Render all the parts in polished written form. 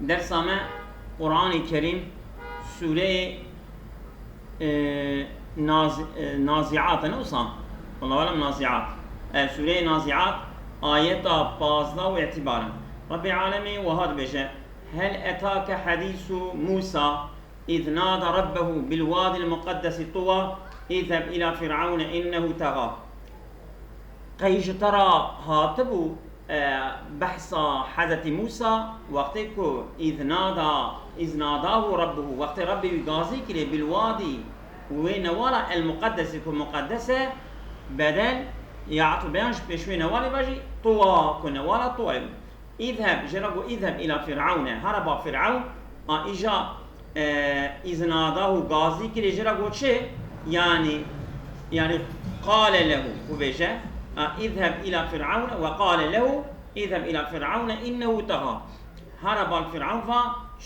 درس ما قرآن الكريم سورة نازعات نوصام والله ولم نازعات سورة نازعات آيات بازدا واعتبارا رب العالمين وهذا بجاء هل أتاك حديث موسى إذ نادى ربه بالوادي المقدس طوى اذهب إلى فرعون إنه طغى قيج ترى هاتبو بحث حضرت موسى وقتی که اذ ناداه ربه وقت ربي غازي كلي بالوادي ونوالا المقدس كمقدسة بدل يعطوا بيانش بشوي نوالي باجي طوى كنوالا طوى اذهب جربوا اذهب إلى فرعون هرب فرعون اجا اذ ناداه غازي كلي جربوا چه يعني قال له وبيجا اذهب إلى فرعون وقال له اذهب إلى فرعون إنه طغى هرب الفرعون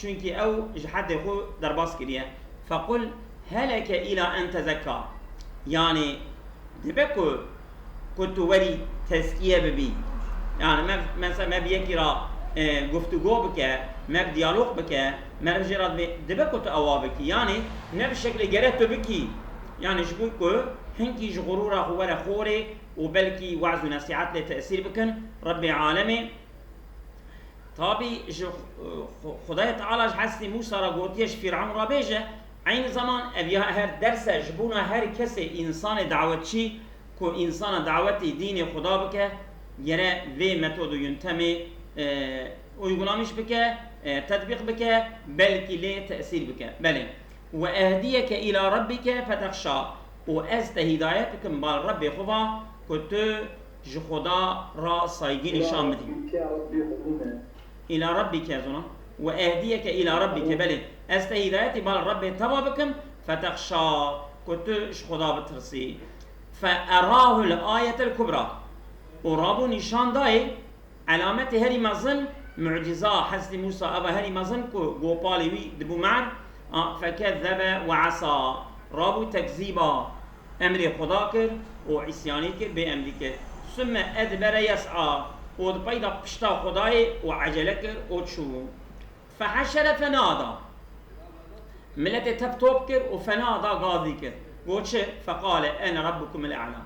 شونكي او حد خو درباس كريه فقل هلك إلى أن تزكى يعني دبكو كنت ولي تزكية ببي يعني مثلا ما بيكرا گفتگو بك ما بديالوج بك ما بجرد دبكو تأوابك يعني ما بشكل جرت بكي يعني شبكو هنكي جغرورا هو خوري وبلكي وعظ ونصيحات لتأثير بكن رب العالمين طابي خدای تعالی حسني موسى را گوتیش فرعون را بیجه عین زمان ابیا هر درس جبونا هر کسی انسان دعوتچی کو انسان دعوتی دین خدا بکه یره وی متد و ينتمي ويغلامش بکه تطبیق بکه بلکی لی تأثیر بکه بله و اهدیک الى ربک فتخشى و از هدایت بکن بال رب خدا کتو خدا را سایگی نشان بدی إلى ربك يا زنا وأهديك إلى ربك بل أستهدايتي بال رب تبابكم فتخشى كتش خدا بترسي فأراه الآية الكبرى ورابو نشان داي علامة هري مظن معجزة حسن موسى أبا هري مظن قوبالي دبو معر فكذب وعصى رابو تكذيبا أمر خداكر وعصيانيكر بأمريكر ثم أدبر يسعى ود پیدا پشتا خدای و عجله کرد و چون فحشر فنادا ملت تبتوب کرد و فنادا غاضی کرد و چه فقال انا ربكم الاعلى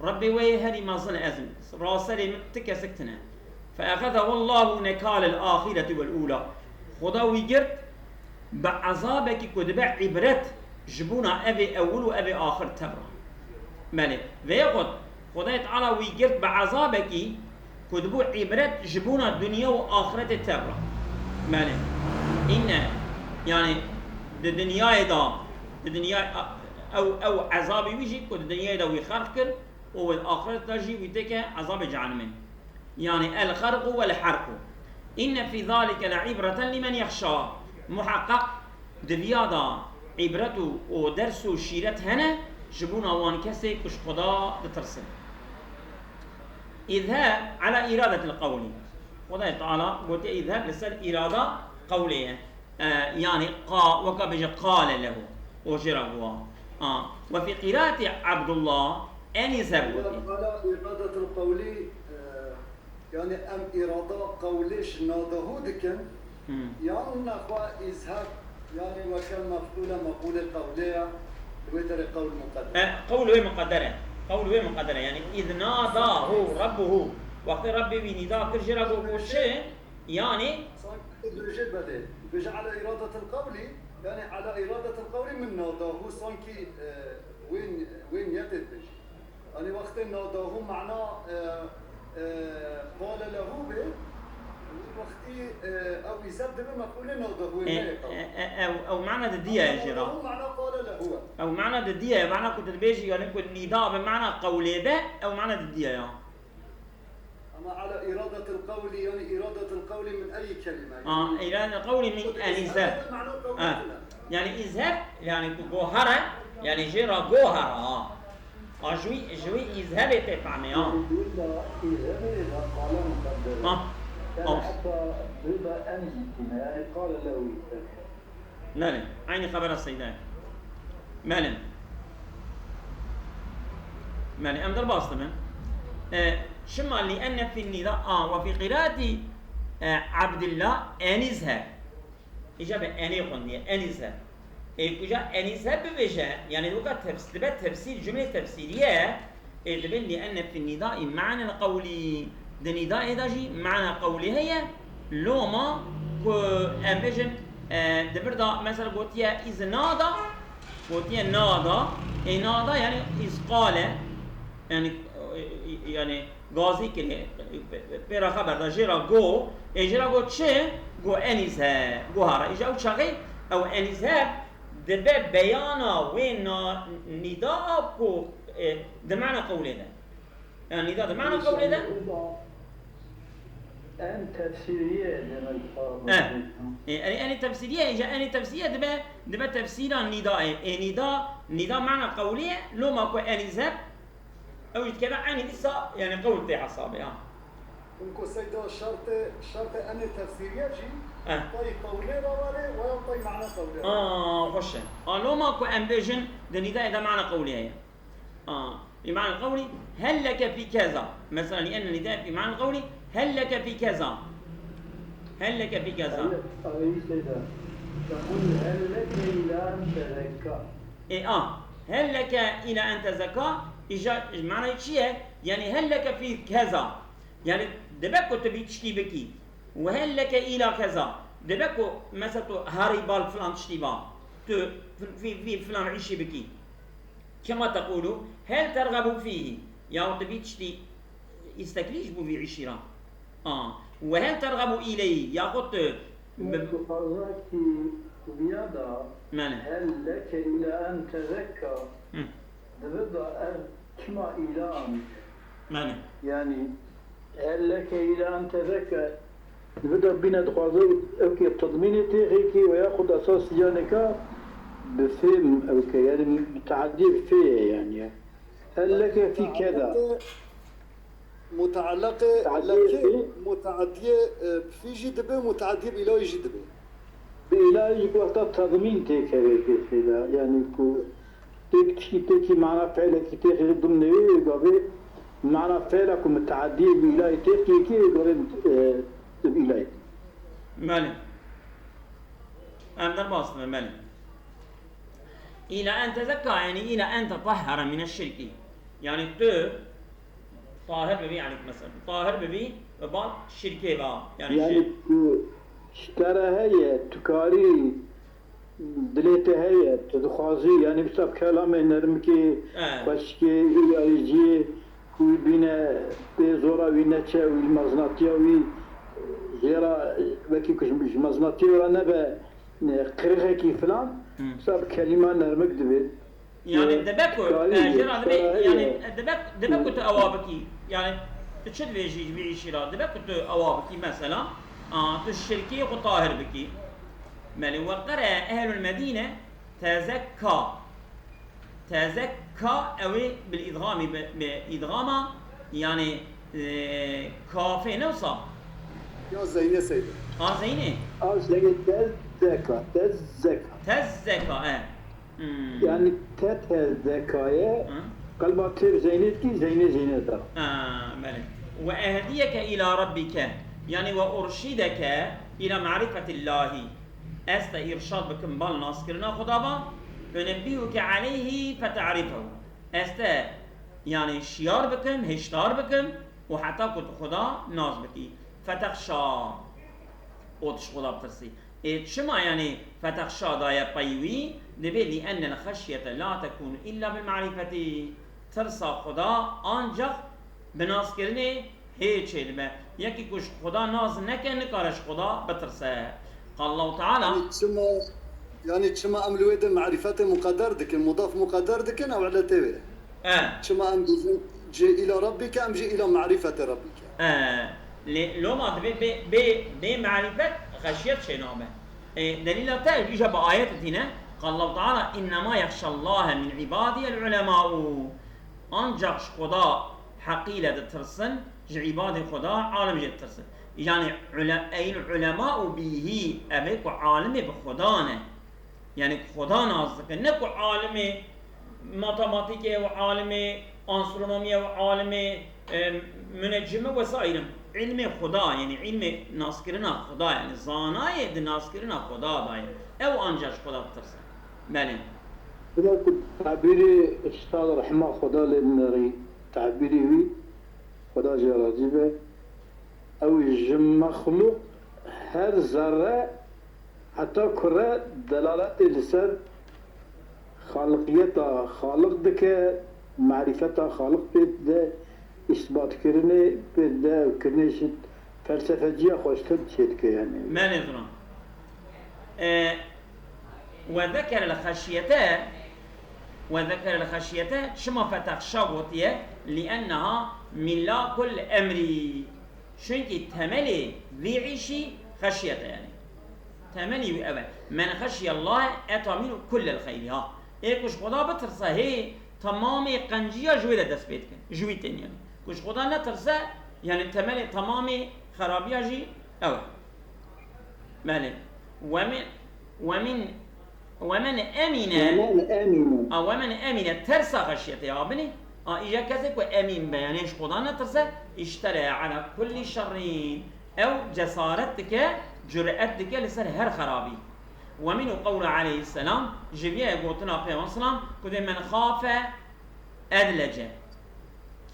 ربي وي هري ما ظن ازم راسلي متكسكتنا فاخذه الله نكال الاخره والاولى خدا ويجرت بعذابك كدبع عبرت جبونا ابي اول وابي اخر تبرا مالي وياخذ خدا تعالى ويجرت بعذابك كدبو عبرت جبونا الدنيا وآخرة التبرة مالي إن يعني الدنيا أو عذابي ويجي كد الدنيا دا ويخرق والآخرة تجي ويتك عذاب جهنم يعني الخرق والحرق إن في ذلك لعبرة لمن يخشى محقق دبيادا عبرته ودرسه شيرت هنا جبونا وان كسي كش خدا بترسل اذهاب على إرادة القول خدای تعالى قلت اذهب لسر إرادة قولية يعني وكبج قال له وجربوا وفي قراءة عبد الله أن يذهب قال إرادة القول يعني أم إرادة قوليش نادهودك يعني نخوا إذهب يعني وكان مفعولا مقولة قولية وتر قول مقدر قوله مقدرة يعني إذ ناداه ربه وقت ربي بنداء كرجرة وشيء يعني درجة بدل بيجي على إرادة القول يعني على إرادة القول من ناداه صانكي وين يتد بيجي يعني وقت ناداه معناه قال له به وقتي أو يسبب مفعول ناداه أو معنى الدية يا جرا معنى قال له أو معنى الدية معنى كنت بيجي يعني كنت نداء بمعنى قولي به أو معنى الدية يعني أما على إرادة القول يعني إرادة القول من أي كلمة إرادة القول من الإذهاب يعني إذهاب يعني جوهرة يعني جرا جوهرة جوي إذهاب تفهمي إذهاب إذا قال مقدر يعني حتى رضا أنجتنا يعني قال له لا عيني خبر السيدات مالن أم در باص طبعا شما لأن في النداء وفي قراءة عبد الله أن اذهب إجابة أني قندية أنيسة إجا أنيسة بوجه يعني لغة تفسير جملة تفسيرية تبين لأن في النداء معنى القولي النداء داجي معنى قولي هي لو ما كو أمبيجن دبردا مثلا قوتيا إذ نادا قوتيا نادا نادا يعني إذ قال يعني غازي كده بيرا خبر دا جيرا جو اجرا جو تشي جو انيسه جو هارا اجا وشاغي او انيسه دبا بيانا وين نداء كو ده معنى قوله ده يعني نداء ده معنى قوله ده ان تفسيريه لما يعني أنا تفسيرية إجا أنا تفسيرية دبا تفسير النداء نداء معنى قولية لو ما كو انيسه او يتكلم عن لسه يعني قول تاع حسابي انكو سيدا شرط ان تفسيريه جي طيب قولي روالي ويعطي معنى قولي خش لو ماكو امبيجن النداء اذا معنى قولي هي بمعنى قولي هل لك في كذا مثلا لان النداء في معنى قولي هل لك في كذا هل لك في كذا اي سيدا تقول هل لك الى ان تزكى هل لك الى ان تزكى معنى شيء يعني هل لك في كذا يعني دبكو تبي تشتي بكي وهل لك الى كذا دبكو مثلا هاري بال فلان تشتي با في فلان عيشي بكي كما تقولوا هل ترغب فيه يا تبي تشتي يستكليش بو في عشيرة وهل ترغب اليه يا قط زيادة هل لك الى ان تزكى دبدا كما إلى معنى يعني هل لك إلى أن تذكر بدأ بنا دخوازي أوكي التضمين تيغيكي ويأخذ أساس جانكا بفهم أوكي يعني متعدي فيه يعني هل لك في كذا متعلقة لك متعدية في جدبه متعدية بإله جدبه بإله يجب وقت التضمين تيغيكي يعني كو تكي معنى فعلك تيغي ضمن يقابل معنى فعلك متعدي بإلهي تيغي كي يقابل بإلهي مالي أمدر باصنا مالي إلى أن تزكى يعني إلى أن تطهر من الشرك يعني طاهر ببي يعني مثلا طاهر ببي وبعض شركة بقى يعني اشترى هي تكاري دليته هي تدخازي يعني بسبب كلام نرمكي باشكي يجي كوي بينا بزورا ويناتشا والمزناتيا وي جرا بكي كش مش مزناتيا ولا نبا قرغه كي فلان بسبب كلمه نرمك دبي يعني دبكو جرا دبي يعني دبكو تأوابكي يعني تشد بيجي بيشيرا دبكو تأوابكي مثلا تشركي وطاهر بكي مالي وقرأ أهل المدينة تزكى أو بالإدغام بإدغام يعني كافي نوصى يا زينة سيدة زينة زينة تزكى يعني تتزكى قلبها كيف زينتك زينة دار مالي وأهديك إلى ربك يعني وأرشدك إلى معرفة الله است ارشاد بكم بال ناس كرنا خدابا ونبيهك عليه فتعرفه است يعني شيار بكم هشتار بكم وحتى كنت خدا ناس بكي فتخشى اوتش خدا بترسي شما يعني فتخشى دايا بيوي دبي لأن الخشية لا تكون إلا بالمعرفة ترسى خدا أنجخ بناس كرني هيك لما يكي كش خدا ناس نكن نكارش خدا بترسى قال الله تعالى يعني تشما أملويد معرفة مقدر دك المضاف مقدر دك أو على تبع تشما أم جي إلى ربك أم جي إلى معرفة ربك لو ما بمعرفة خشية شنابه دليل تاج إجا بآيات هنا قال الله تعالى إنما يخشى الله من عباده العلماء أنجش خدا حقيلة ترسن عباد خدا عالم جد ترسن يعني أي العلماء به أبيك عالم بخدانه يعني خدا نازك نكو عالم ماتماتيكي وعالم أنسترونوميا وعالم منجمة وسائرهم علم خدا يعني علم ناسكرنا خدا يعني زانای ناسكرنا خدا داي او انجاش خدا بترسه بله تعبيري استاذ رحمه خدا للنري تعبيري وي خدا جراجي به او مخلوق هر ذره حتى كره دلالات لسر خالقيتا خالق دك معرفتا خالق بده اثبات کرنه بده کرنه فلسفجيه خوشتر چیت که يعني ما نظرا وذكر الخشية شما فتخشى وطيه لأنها ملاك الأمر شنكي تملي ذيعيشي خشية يعني تملي أبا من خشي الله أتى منه كل الخير ها إيه كش خدا بترسى هي تمام قنجية جويدة دست بيتك جويتين يعني كش خدا نترسى يعني تملي تمام خرابية جي أوه مالي ومن أمين ترسى خشيته يا ابني إجا كذلك وأمين بيانيش خدا نترسى اشترى على كل شرين أو جسارتك جرأتك لسر هر خرابي ومنه قول عليه السلام جبيه قوتنا في وصلام كده من خاف أدلج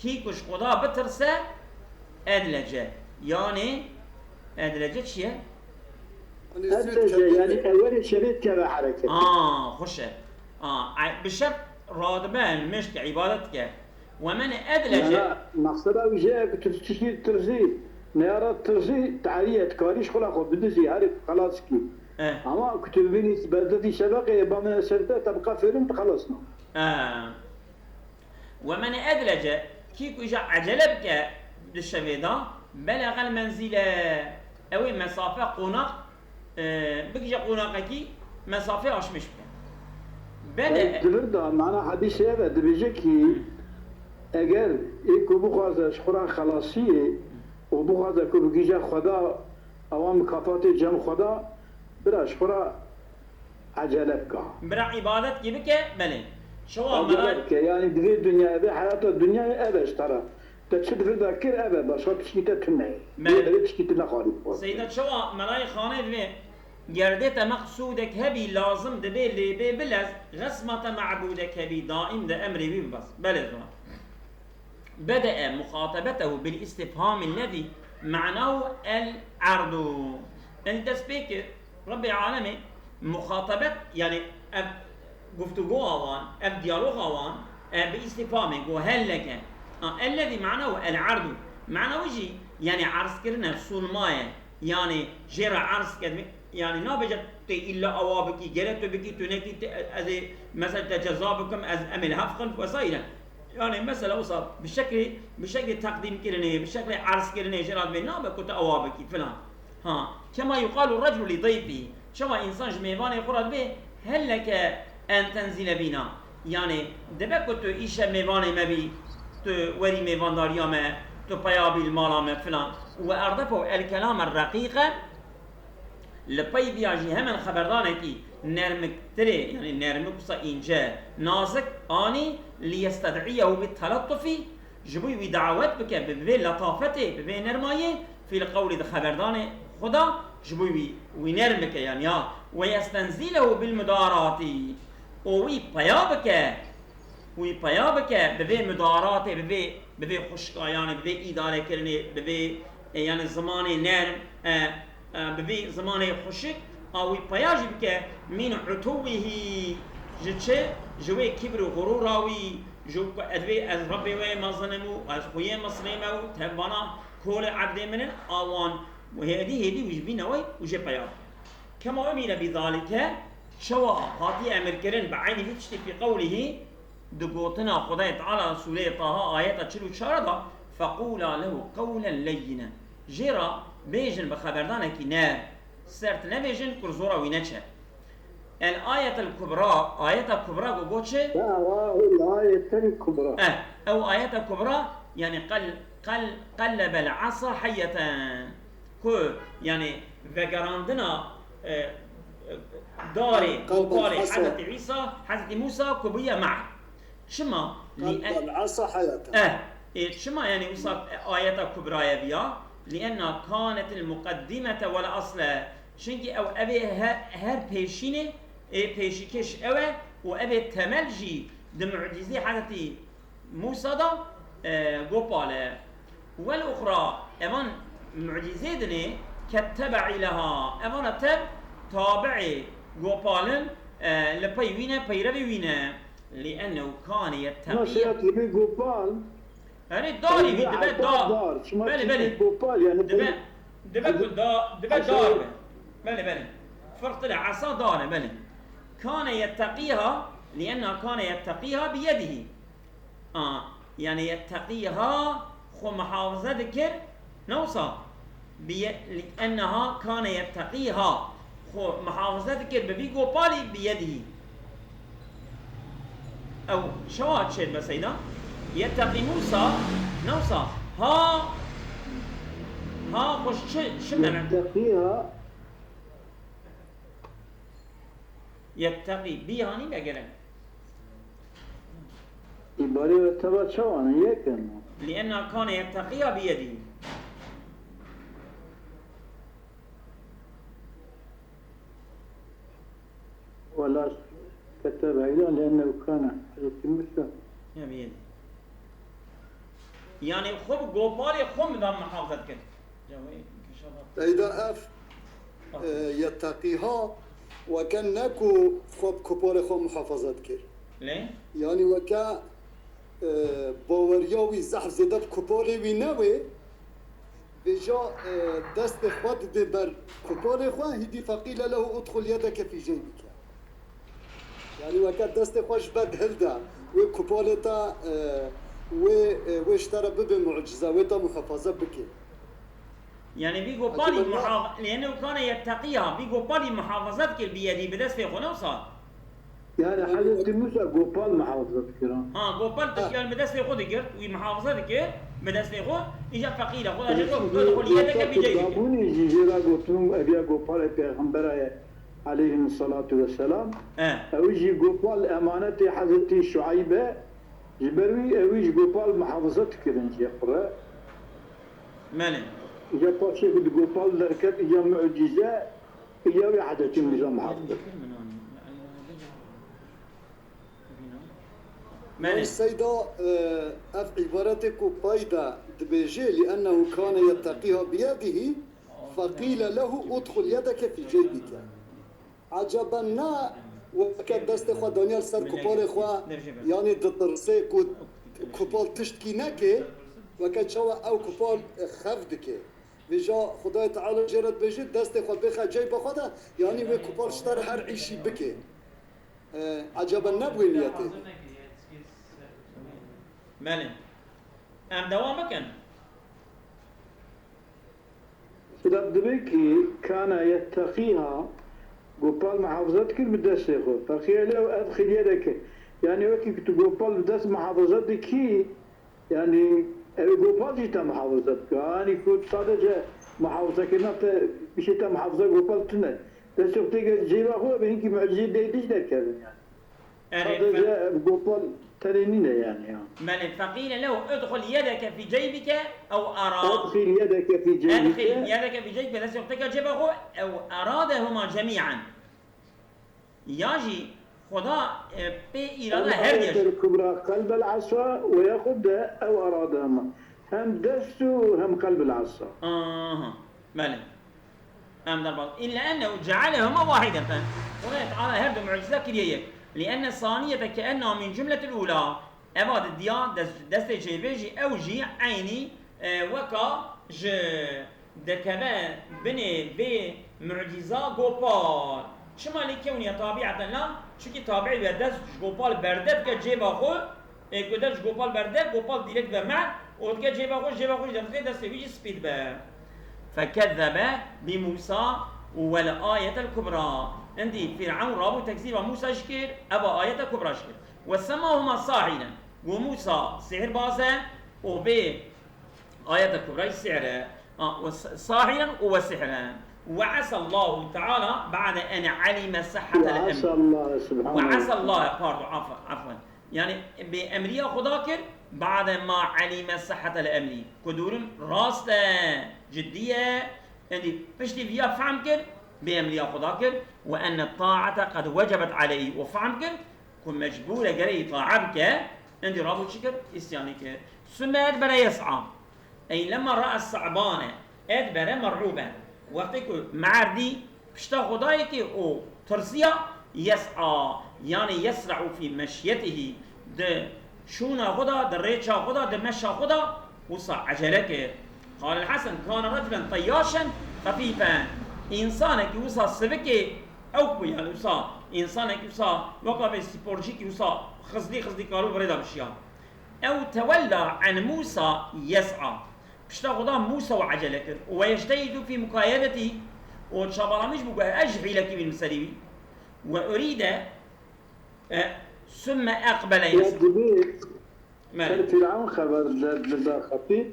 كي كش خدا بترسى أدلج يعني أدلج شيء يعني أول شريط كذا حركة خوشه بشرط رادبان مش كعبادتك ومن أدلج مقصده وجهه بترسي ترزي نيارة ترزي تعرية كاريش خلاقه بدزي عارف خلاص كي أما كنت ببيني بلدتي شبكة بمن سرته تبقى فيلم تخلصنا ومن أدلج كيكو إجا عجلبك بالشبيدة بلغ المنزل أو مسافة قناق بكي قناقكي مسافة أشمش بك بدأ دبردا معنا حديث هذا دبيجكي اگر ایکو بخوازه شخورا خلاصیه و بخوازه که بگیجه خدا اوام مکافات جمع خدا برا شخورا عجله بکا برا عبادت کی بکه بله شو مراد يعني دوی دنیا به حیات دنیا ابش ترى تشد في ذاكر ابا باش تشكيته تنعي ما تشكيته نخالي سيدة شو ملاي خانه دوی گردت مقصودك هبي لازم دبي لي بلز غسمة معبودك هبي دائم ده امري بي بس بلز بدأ مخاطبته بالاستفهام الذي معناه العرض انت سبيك ربي عالمي مخاطبة يعني گفتگو آوان ديالوغ آوان باستفهامك وهل لك الذي معناه العرض معناه وجي يعني عرض كرنا صلماية يعني جرى عرض كرنا يعني نابجت إلا أوابكي جرت بكي تنكي مثلا تجذابكم از أمل هفقا وسائلا يعني مثلا وصل بشكل تقديم كرني بشكل عرض كرني جرات بين نابك أوابكي فلان كما يقال الرجل لضيفه شو إنسان جميوان يقول به هل لك أن تنزل بنا يعني دبك تو إيشا ميواني مبي تو وري ميوان داريا ما تو بيابي المالا ما فلان وأردفوا الكلام الرقيق لبي بياجي هم خبردانكي نرمك تري يعني نرمك بصا إنجا نازك آني ليستدعيه بالتلطف جبوي بدعوات بك ببي لطافته ببي نرمايه في القول خبردان خدا جبوي ونرمك يعني ويستنزله بالمدارات وي بيابك ببي مدارات ببي خشكا يعني ببي إدارة كرني ببي يعني زماني نرم ببي زماني خشك أو بياجي بك من عتوه جتشي جوي كبر غروراوي جو أدوي از ربي وي مظلمو از خويه مسلمو تبانا كل عبد من آوان وهذه وجبينوي وجي بياج كما أمر بذلك شوا هاتي أمر كرن بعين هيتشتي في قوله دقوتنا خداي تعالى سورة طه آيات 44 فقولا له قولا لينا جرا بيجن بخبردانك نا سرت نبيجن كرزورا وينتشا الآية الكبرى آية الكبرى قوتشي الآية الكبرى أو آية الكبرى يعني قلب العصا حية كو يعني فقراندنا داري وقالي حضرت عيسى حضرت موسى كبية معه شما العصا حياة شما يعني وصل آية كبرى بيا لأن كانت المقدمة والأصل شنكي أو أبي هر بيشينه بيشكش أوه وأبي تملجي دمعجزي حدثي موسى دا قبالة والأخرى أمان معجزة دني كتبع لها أمان تب تابعي قبالن لبيوينة بيروينة لأنه كان يتقي نصيحة لبي قبال يعني داري في دبا دار بلي قبال يعني دبا دار بلي فرق طلع عصا دار بلي كان يتقيها لأنه كان يتقيها بيده يعني يتقيها خو محافظة ذكر نوصى لأنها كان يتقيها خو محافظة ذكر ببي قبالي بيده أو شواهد شيء بس هيدا يتقي موسى نوصى ها خوش شو معنى يتقي بيهاني بقرن إباري وتبا شوان يكن لأنه كان يتقيها بيده ولا كتب أيضا لأنه كان حديث موسى يا بيده يعني خب قوبالي خم ذا محافظة كده إذا أف يتقيها وكان ناكو خب كبار خو محافظة كير ليه؟ يعني وكا باورياوي زحف زدب كباري ويناوي بجا دست خود ببر كبار خو هدي فقيل له ادخل يدك في جيبك يعني وكا دست خوش بد هلدا وكبالتا واشترى بمعجزة وتا محافظة بكي يعني بيقو بالي لأنه كان يتقيها بيقو بالي محافظتك بيدي بدست في خونه وصار يعني حديث موسى قوبال محافظة كرام قوبال تشكيل بدست في خود ذكر ومحافظتك بدست في خود إجا فقيرة خود أجلوك تدخل يدك بجيبك بابوني جيجيرا قلتم أبيا قوبال بيغمبر عليه الصلاة والسلام أوجي قوبال أمانة حضرتي شعيبة جبروي أويج قوبال محافظة كرنج يقرأ مالي إجا باشي قد قوبال دركت إجا معجزة إجا وحدة نظام محافظة السيدة أف عبارتك بايدة دبيجي لأنه كان يتقيها بيده فقيل له ادخل يدك في جيبك عجبنا وكان دست خوا دانيال سر كوبال خوا يعني دترسي كوبال تشتكي نكي وكان شوا أو كوبال خفدك بجا خدای تعالی جرد بجد دست خوا بخا جيب خدا يعني وكوبال اشتر هر عيشي بكي عجبا نبوي نيته مالي أم دوامك سبب دبيكي كان يتقيها قوبال محافظتك بدست خو فخيل له أدخل يدك يعني وكي قوبال بدست محافظتك يعني قوبال جيتا محافظتك يعني كنت صادجة محافظتك نفط بشيتا محافظة قوبال تنه بس وقتك جيبا خو بهنك معجزة ديدش ده يعني صادجة قوبال ترينينه يعني من فقيل له ادخل يدك في جيبك أو أراد ادخل يدك في جيبك ادخل يدك في جيبك بس وقتك جيبه أو أرادهما جميعا يجي خدا بإرادة هرجش الكبرى قلب العصا ويأخذ أو أرادهما هم دست هم قلب العصا ماله أم دربط إلا أنه جعلهما واحدة خدا تعالى هرد معجزة كريية لأن الثانية كأنها من جملة الأولى أباد الديان دست جيبيجي أو جي عيني وكا ج دكما بني بمعجزة قوبال شما لكوني طبيعة لا شكي طبيعي بدست قوبال بردت كجيبا خو كدش قوبال بردت قوبال ديريكت بمع وكا جيبا خو دست بيجي سبيد با فكذب بموسى والآية الكبرى عندي فرعون رابو تكذيب موسى شكر أبا آية كبرى شكر وسماهما صاحنا وموسى سحر بازا وبي آية كبرى السحر صاحنا وسحرا وعسى الله تعالى بعد أن علم صحة الأمر وعسى الله سبحانه وعسى الله عفوا يعني بأمرية خداكر بعد ما علم صحة الأمر كدور راسته جدية يعني بشتي فيها فهم كر بأمر خدا كر وأن الطاعة قد وجبت عليه وفهم كر كن مجبور قري طاعة بك عندي رابط شكر إستياني كر ثم أدبر يسعى أي لما رأى الصعبان أدبر مرعوبا وقتك معردي بشتا خدايك أو ترسيا يسعى يعني يسرع في مشيته ده شونا خدا ده ريتشا خدا ده مشى خدا وصع عجلك قال الحسن كان رجلا طياشا خفيفا إنسانك وصع سبك أو يعني وصع إنسانك وصع وقف استيبورجيك وصع خزدي كارو بريدا بشيا أو تولى عن موسى يسعى بشتا خدا موسى وعجلك ويجتهد في مكايدته وشابرامش بقى أجري لك بالمسلمين وأريد ثم أقبل يسعى فرعون خبر خفيف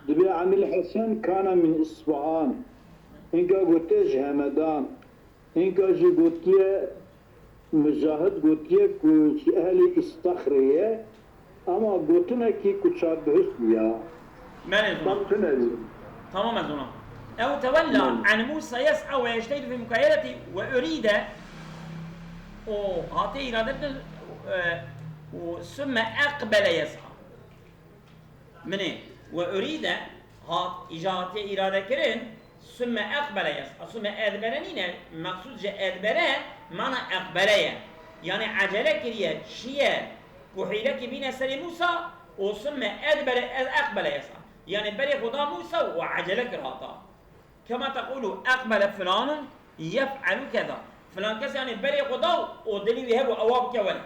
دبي عن الحسن كان من إصفهان إنك قلت همدان إنك قلت مجاهد قلت كوش أهل استخرية أما قلتنا كي كتشاد بهسليا تمام أزونا أو تولى عن موسى يسعى ويجتهد في مكايلته وأريد وهاتي إرادته ثم أقبل يسعى من إيه؟ وأريد هات إجاتي إرادة كرين ثم أقبل يسعى ثم أدبرنين مقصود جاء أدبران معنى أقبلية يعني عجلة كريه شيء وحيلك بين سر موسى وثم أقبل يسعى يعني بري خدا موسى وعجلة كراتا كما تقول أقبل فلان يفعل كذا فلان كذا يعني بري خدا ودلي ويهب أواب كولا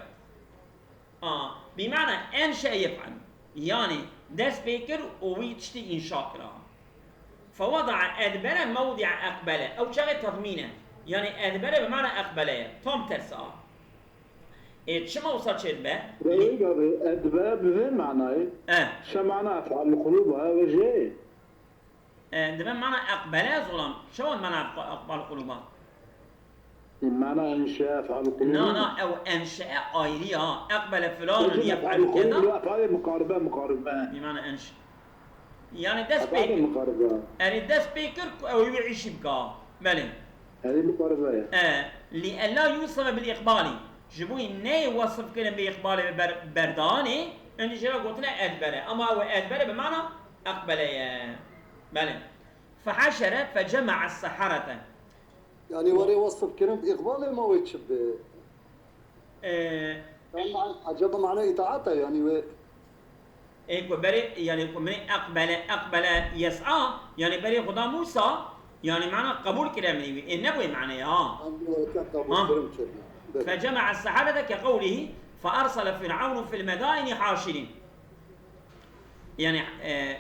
بمعنى أنشأ يفعل يعني دس بيكر ويتشتي إنشاء كرا فوضع أدبر موضع أقبله أو شغل تضمينه يعني أدبر بمعنى أقبله توم ترسا شما وصل شيء به أدبر بمعنى شو معنى أفعال القلوب هذا شيء أدبر معنى أقبله ظلم شو معنى أقبال القلوب معنى إنشاء أفعال القلوب لا أو إنشاء آيريا أقبل فلان يفعل كذا أفعال مقاربة بمعنى إنشاء يعني ده سبيكر يعني ده سبيكر أو يعيش بكا بله هذه مقاربة لأن لا يوصف بالإقبال جبوي ني وصف كلمة بإقبال برداني إن جرا قلت له أدبره أما هو أدبره بمعنى أقبل بله فحشر فجمع السحرة يعني وري وصف كلمة بإقبال ما ويتشبه عجب معنى إطاعته يعني إيه بري يعني من أقبل يسعى يعني بري خدا موسى يعني معنى قبول كلامه النبوي معنى فجمع السحرة كقوله فأرسل فرعون في المدائن حاشرين يعني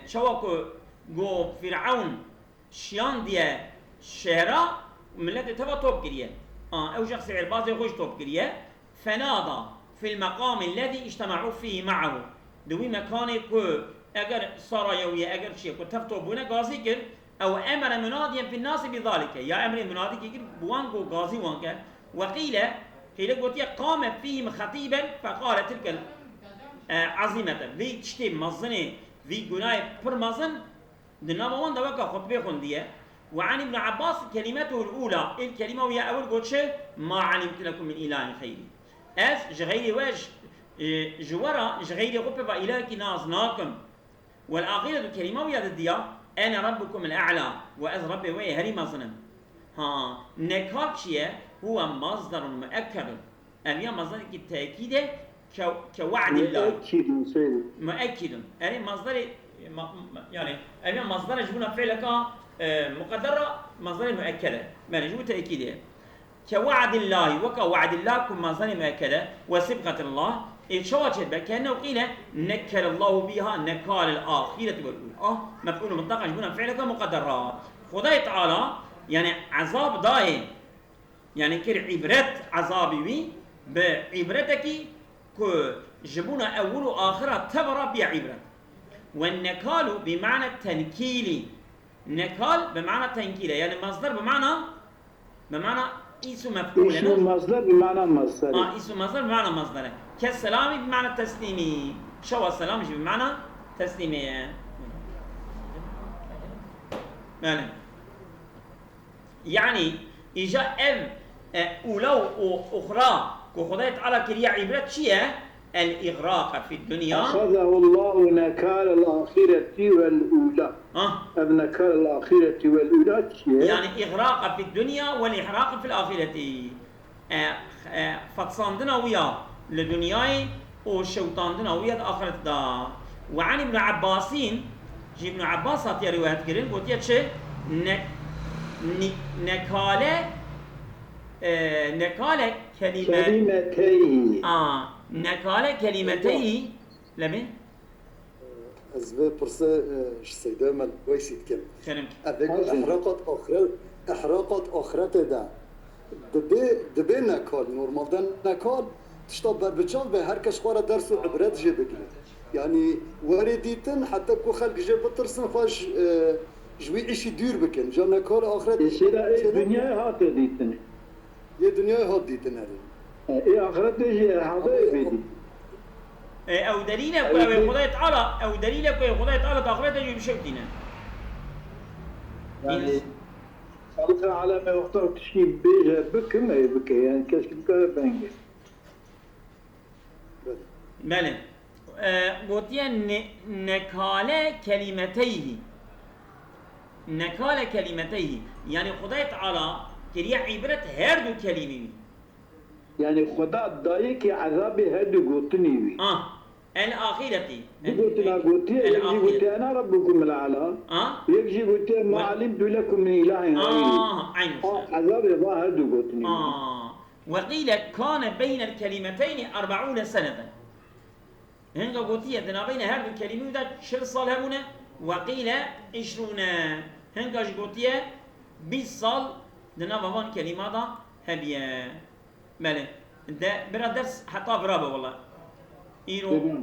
شوكو جو فرعون شيان ديا شهرة ملت تبا توب كريه أو شخص عرباز يخش توب كريه فنادى في المقام الذي اجتمعوا فيه معه دوی مکانی که اگر سرایویه اگر چیه که تفتو بونه غازی کر او امر منادیا فی الناس بذلك یا امر منادی که بوان کو غازی وان کرد وقیل قوتي قام فيهم خطيبا فقال تلك عظيمة في تشتي مزني في جناي برمزن دنابا وان دوكا خطبه خنديه وعن ابن عباس كلمته الأولى الكلمة وهي أول قوتشة ما علمت لكم من إله خيري جغيري واج جوارا جغيري غبة وإلهك نازناكم والآخرة الكلمة وهي ضدها أنا ربكم الأعلى وأز ربي وهي هري مزنم نكاتشية هو مصدر مؤكد أميا مصدر التأكيد كوعد الله مؤكد يعني مصدر يعني أميا مصدر جبنا فعلك مقدرة مصدر مؤكدة ما نجيب تأكيده كوعد الله وكوعد الله كم مصدر مؤكدة وسبقة الله إيشوات بك كأنه قيل نكر الله بها نكال الآخرة والأولى مفعول مطلق جبنا فعلك مقدرات خداي تعالى يعني عذاب داي يعني كر عبرت عذابي بي بعبرتك كجبنا أول وآخرة تبرى بعبرت والنكال بمعنى التنكيلي نكال بمعنى تنكيلي يعني مصدر بمعنى اسم مفعول اسم مصدر بمعنى مصدر اسم مصدر بمعنى مصدر كالسلامي بمعنى تسليمي شو السلام بمعنى تسليمي بله يعني إجا أولو وأخرى كخداية على كريا عبرت شيء الإغراق في الدنيا أخذه الله نكال الآخرة والأولى نكال الآخرة والأولى يعني إغراق في الدنيا والإحراق في الآخرة فتصاندنا ويا لدنياي وشوطاندنا ويا الآخرة دا وعن ابن عباسين جي ابن عباس هاتي روايات كرين قلت يا شيء نكالة نكالة كلمتين نكالة كلمتين لمن؟ أزبي برسة السيدة من كويس يتكلم خيرك إحراقات أخرى دا دبي نكال نورمال نكال تشطب بربجان به هركش خوارا درس وعبرات جي بقلي يعني وارديتن حتى كو خلق جي بترسن خواش جوي إشي دير بكن جا نكال أخرى الدنيا هات ديتن يا دنيا هات ديتن هذه إيه آخرت جي هذا بيدي أو دليلك أو خداية تعالى أو دليلك أو خداية تعالى تأخرته يجي بشوتنا يعني صلت على ما وقت شيء بيجا بكم ما يبكي يعني كاش بكا بانجي بله قلت نكالة كلمتيه نكالة كلمتيه يعني خداية تعالى كريا عبرت هردو كلمة يعني خدا دايك عذابي هدو قوتني الآخرة قلتنا قلتي يجي قلتي أنا ربكم الأعلى يجي قلتي ما علمت لكم من إله غيري عذاب الله هدو قلتني وقيل كان بين الكلمتين 40 سنة هنگا قلتي دنا بين هذه الكلمة ده شر صال هبونا وقيل 20 هنگا قلتي 20 صال دنا بوان كلمة ده هبيا ماله ده برا درس حتى برابه والله إيرو